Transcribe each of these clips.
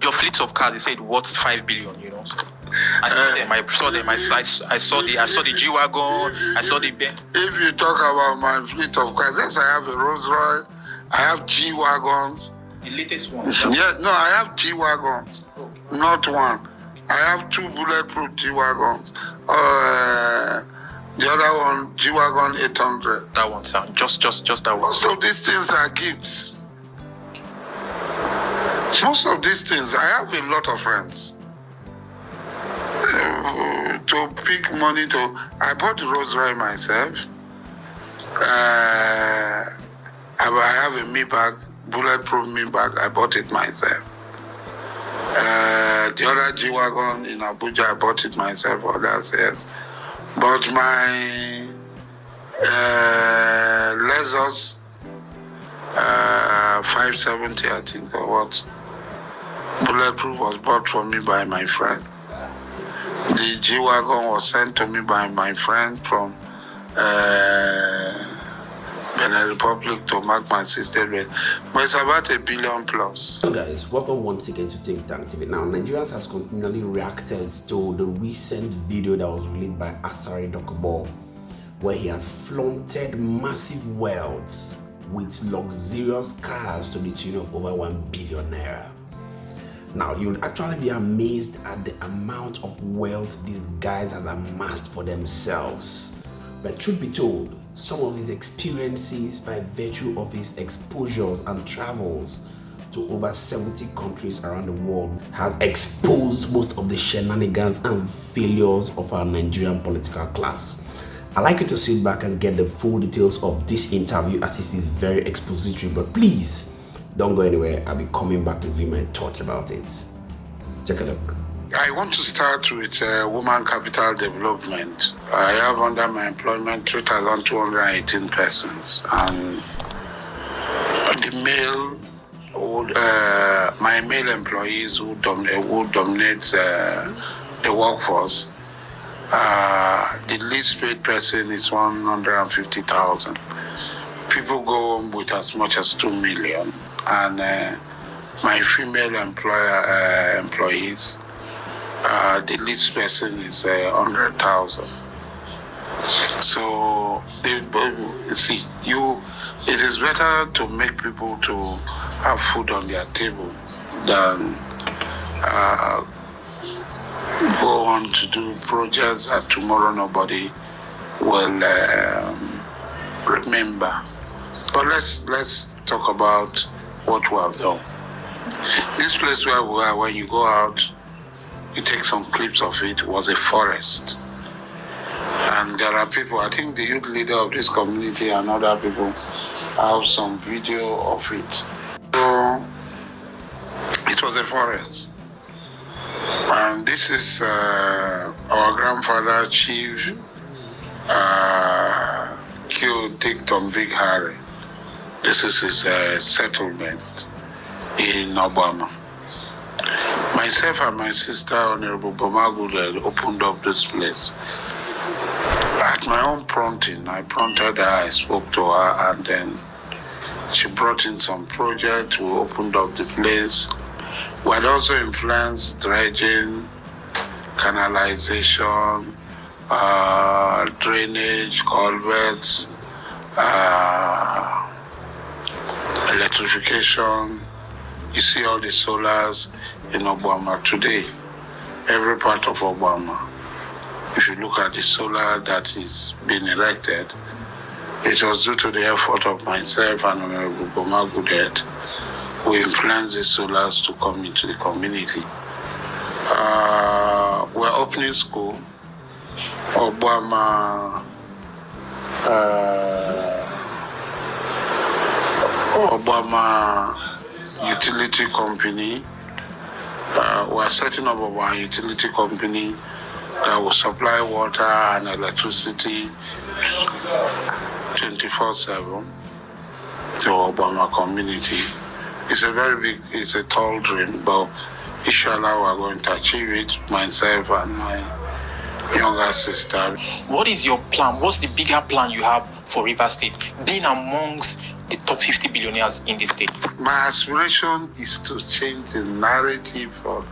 your fleet of cars, they said worth 5 billion, you know. So I saw them. I saw the G-Wagon, I saw the Ben. If you talk about my fleet of cars, yes, I have a Rolls Royce, I have G-Wagons. The latest one? Yes, no, I have G-Wagons, not one. I have 2 bulletproof G-Wagons. The other one, G-Wagon 800. That one, sir. Just that one. Most of these things are gifts. Most of these things, I have a lot of friends. To pick money to, I bought the Rolls Royce myself. I have a Maybach, bulletproof Maybach. I bought it myself. The other G-Wagon in Abuja, I bought it myself. Others, yes. But my Lexus 570, I think, or what, bulletproof was bought for me by my friend. The G-Wagon was sent to me by my friend from Benin Republic to mark my sister with. But it's about $1 billion plus. Hello guys, welcome once again to Think Tank TV. Now, Nigerians has continually reacted to the recent video that was released by Asari Dokubo, where he has flaunted massive wealth with luxurious cars to the tune of over 1 billion naira. Now, you'll actually be amazed at the amount of wealth these guys has amassed for themselves. But truth be told, some of his experiences by virtue of his exposures and travels to over 70 countries around the world has exposed most of the shenanigans and failures of our Nigerian political class. I'd like you to sit back and get the full details of this interview, as it is very expository, but please don't go anywhere. I'll be coming back to give you my thoughts about it. Take a look. I want to start with woman capital development. I have under my employment 3,218 persons, and the male, my male employees who dominate the workforce, the least paid person is 150,000. People go home with as much as 2 million, and my female employees, the least person is 100,000. So see, it is better to make people to have food on their table than go on to do projects that tomorrow nobody will remember. But let's talk about what we have done. This place where we are, when you go out, you take some clips of it, was a forest. And there are people, I think the youth leader of this community and other people have some video of it. So it was a forest. And this is our grandfather, Chief Dicton Big Harry. This is his settlement in Obuama. Myself and my sister, Honorable Obuama, opened up this place. At my own prompting, I prompted her, I spoke to her, and then she brought in some projects. We opened up the place. We had also influenced dredging, canalization, drainage, culverts, electrification. You see all the solars in Obuama today, every part of Obuama. If you look at the solar that is being erected, it was due to the effort of myself and Obuama. We influenced the solars to come into the community. We're opening school. Obuama utility company. We're setting up our utility company that will supply water and electricity 24/7 to Obuama Community. It's a very big, it's a tall dream, but inshallah we're going to achieve it, myself and my younger sister. What is your plan? What's the bigger plan you have for Rivers State, being amongst the top 50 billionaires in the state? My aspiration is to change the narrative for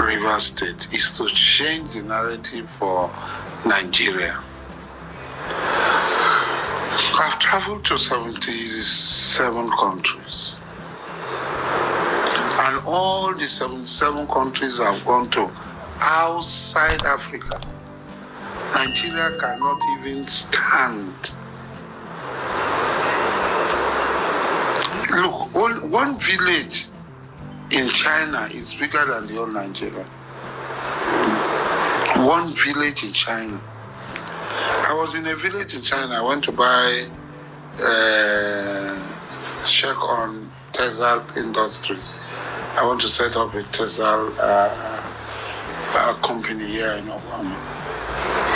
Rivers State, is to change the narrative for Nigeria. I've traveled to 77 countries. And all the 77 countries I've gone to outside Africa, Nigeria cannot even stand. Look, one village in China is bigger than the whole Nigeria. One village in China. I was in a village in China. I went to buy check on Tesla Industries. I want to set up a Tesla company here in Obuama.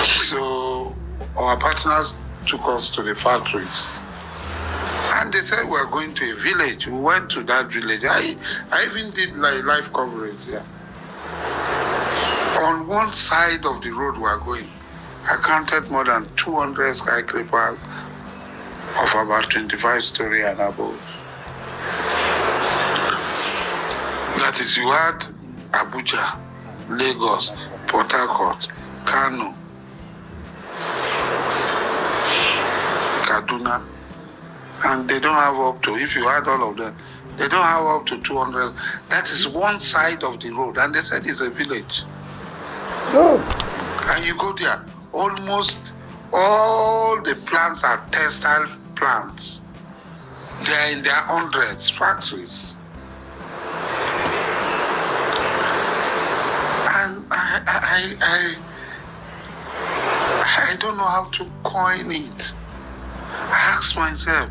So our partners took us to the factories. And they said we're going to a village. We went to that village. I even did live coverage there. On one side of the road we're going, I counted more than 200 skyscrapers of about 25 stories and above. That is, you had Abuja, Lagos, Port Harcourt, Kano, Kaduna, and they don't have up to, if you add all of them, they don't have up to 200. That is one side of the road, and they said it's a village. Go. And you go there, almost all the plants are textile plants. They are in their hundreds, factories. And I don't know how to coin it. I asked myself,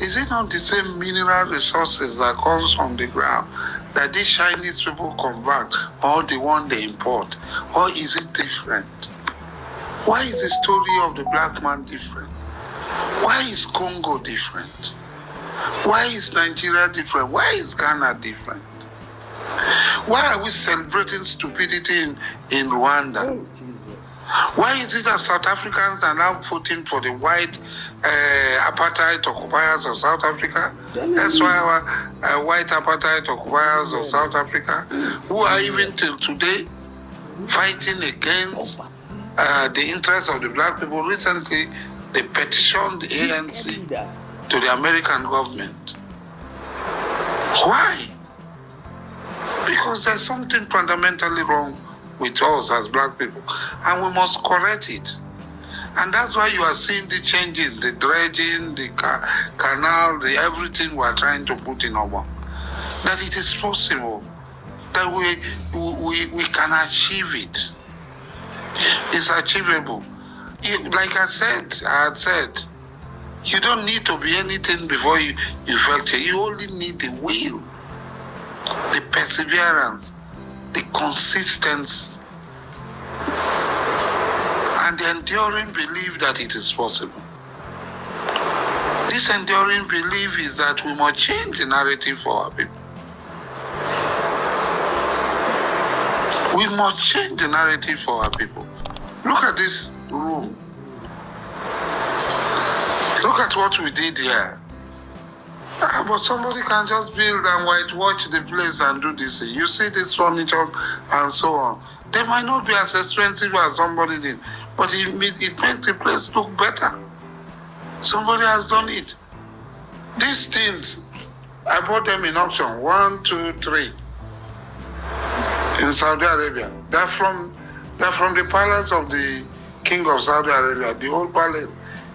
is it not the same mineral resources that comes from the ground that these Chinese people convert, or the one they import? Or is it different? Why is the story of the black man different? Why is Congo different? Why is Nigeria different? Why is Ghana different? Why are we celebrating stupidity in Rwanda? Oh, Jesus. Why is it that South Africans are now voting for the white apartheid occupiers of South Africa? That's why our white apartheid occupiers of South Africa, who are even till today fighting against the interests of the black people. Recently, they petitioned the ANC to the American government. Why? Because there's something fundamentally wrong with us as black people, and we must correct it. And that's why you are seeing the changes, the dredging, the canal, the everything we are trying to put in Obuama. That it is possible, that we can achieve it. It's achievable. Like I had said, you don't need to be anything before you fracture. You only need the will, the perseverance, the consistency, and the enduring belief that it is possible. This enduring belief is that we must change the narrative for our people. We must change the narrative for our people. Look at this room. Look at what we did here. But somebody can just build and whitewash the place and do this. You see this furniture and so on. They might not be as expensive as somebody did, but it makes the place look better. Somebody has done it. These things, I bought them in auction, 1, 2, 3, in Saudi Arabia. They're from the palace of the king of Saudi Arabia, the old palace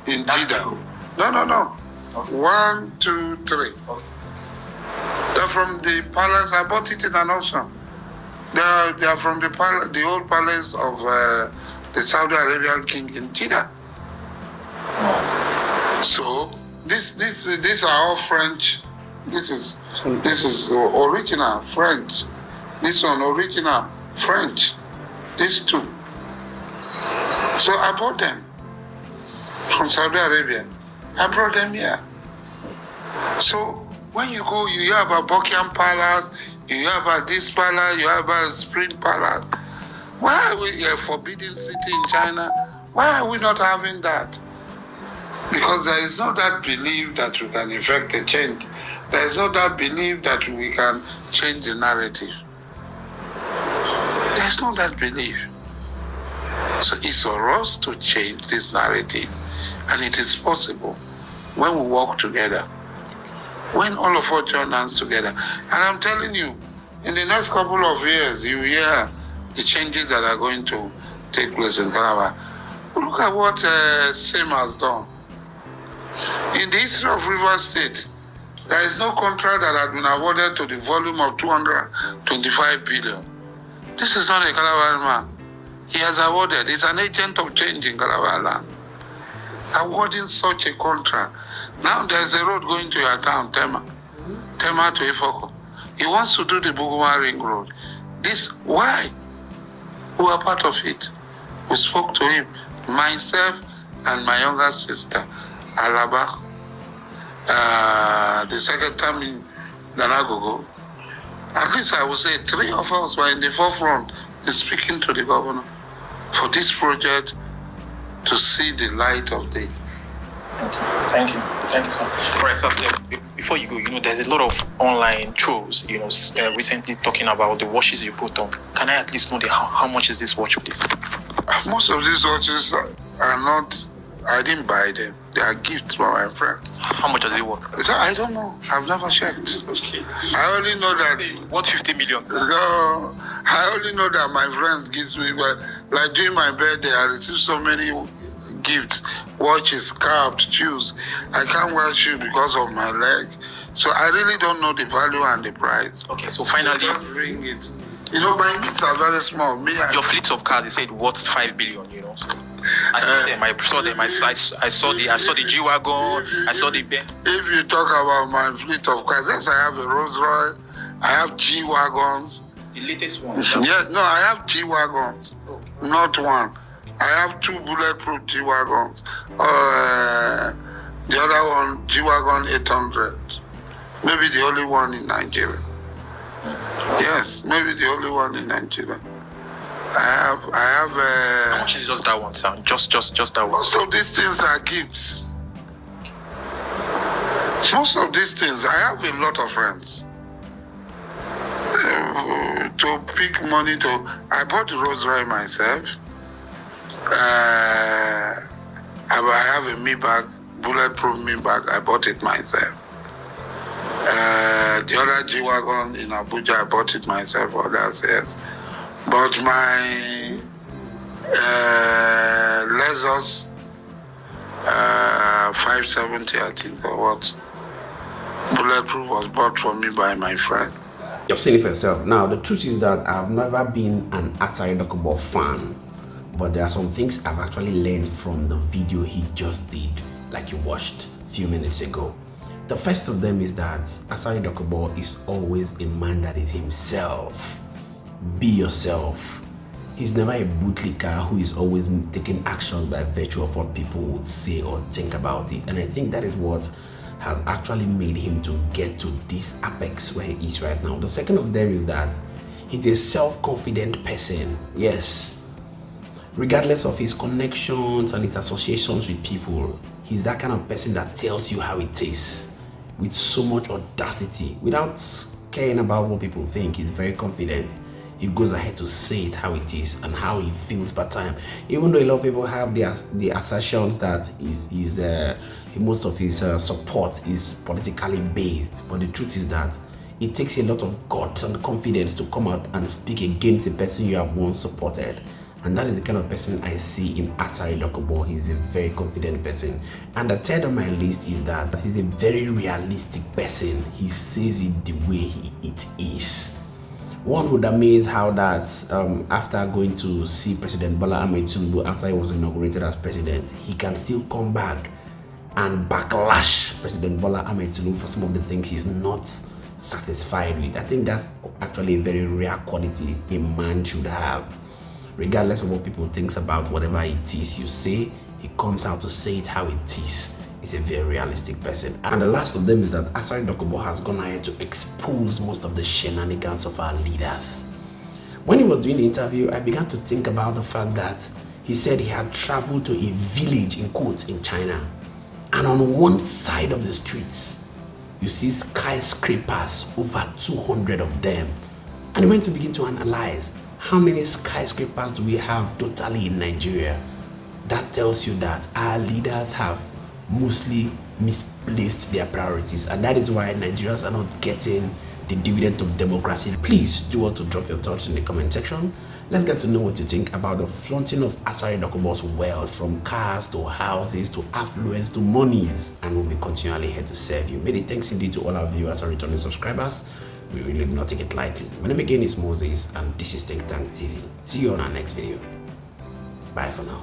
in Jeddah. No. 1, 2, 3. They're from the palace. I bought it in an auction. They are from the old palace of the Saudi Arabian king in Jeddah. So these are all French. This is original French. This one original French. These two. So I bought them from Saudi Arabia. I brought them here. So when you go, you hear about Buckingham Palace, you hear about this palace, you hear about Spring Palace. Why are we a forbidden city in China? Why are we not having that? Because there is no that belief that we can effect a change. There is no that belief that we can change the narrative. There is no that belief. So it's for us to change this narrative. And it is possible when we work together. When all of us join hands together. And I'm telling you, in the next couple of years, you hear the changes that are going to take place in Calabar. Look at what SIM has done. In the history of Rivers State, there is no contract that has been awarded to the volume of 225 billion. This is not a Calabar man. He has awarded. He's an agent of change in Calabar land. Awarding such a contract. Now there's a road going to your town, Tema to Ifoko. He wants to do the Buguma Ring Road. This, why? We are part of it. We spoke to him, myself and my younger sister, Alaba, the second time in Nanagogo. At least I would say 3 of us were in the forefront in speaking to the governor for this project to see the light of day. Thank you. Thank you, sir. All right, sir. Before you go, there's a lot of online trolls, recently talking about the watches you put on. Can I at least know how much is this watch, please? Most of these watches are not, I didn't buy them. They are gifts from my friend. How much does it worth? So I don't know. I've never checked. Okay. I only know that. What 50 million? No, I only know that my friends gives me, like during my birthday, I received so many gifts, watches, scarves, shoes. I can't wear shoes because of my leg. So I really don't know the value and the price. Okay, so finally, bring it. My needs are very small. Your fleet of cars, they said worth 5 billion, So I saw them. I saw them. I saw the G-Wagon. I saw the Ben. If you talk about my fleet of cars, yes, I have a Rolls Royce. I have G-Wagons. The latest one. Yes, no, I have G-Wagons. Oh. Not one. I have 2 bulletproof G-Wagons. The other one, G-Wagon 800. Maybe the only one in Nigeria. Yes, maybe the only one in Nigeria. I have. How much is just that one, sir? Just that one. Most of these things are gifts. Most of these things, I have a lot of friends. To pick money I bought the Rolls Royce myself. I have a Maybach, bulletproof Maybach. I bought it myself. The other G-Wagon in Abuja, I bought it myself. Others, yes. But my Lexus 570, I think, or what, bulletproof was bought for me by my friend. You've seen it for yourself. Now, the truth is that I've never been an Asari Dokubo fan, but there are some things I've actually learned from the video he just did, like you watched a few minutes ago. The first of them is that Asari Dokubo is always a man that is himself. Be yourself. He's never a bootlicker who is always taking actions by virtue of what people would say or think about it. And I think that is what has actually made him to get to this apex where he is right now. The second of them is that he's a self-confident person. Yes. Regardless of his connections and his associations with people, he's that kind of person that tells you how it is with so much audacity, without caring about what people think. He's very confident. He goes ahead to say it how it is and how he feels per time. Even though a lot of people have the assertions that most of his support is politically based, but the truth is that it takes a lot of guts and confidence to come out and speak against the person you have once supported. And that is the kind of person I see in Asari Dokubo. He's a very confident person. And the third on my list is that he's a very realistic person. He says it the way it is. One would amaze how that after going to see President Bola Ahmed Tinubu after he was inaugurated as president, he can still come back and backlash President Bola Ahmed Tinubu for some of the things he's not satisfied with. I think that's actually a very rare quality a man should have. Regardless of what people think about whatever it is you say, he comes out to say it how it is. He's a very realistic person. And the last of them is that Asari Dokubo has gone ahead to expose most of the shenanigans of our leaders. When he was doing the interview, I began to think about the fact that he said he had traveled to a village, in quotes, in China. And on one side of the streets, you see skyscrapers, over 200 of them. And we went to begin to analyze how many skyscrapers do we have totally in Nigeria. That tells you that our leaders have mostly misplaced their priorities, and that is why Nigerians are not getting the dividend of democracy. Please do want to drop your thoughts in the comment section. Let's get to know what you think about the flaunting of Asari Dokubo's wealth, from cars to houses to affluence to monies, and we'll be continually here to serve you. Many thanks indeed to all our viewers and returning subscribers. We really do not take it lightly. My name again is Moses, and this is Think Tank TV. See you on our next video. Bye for now.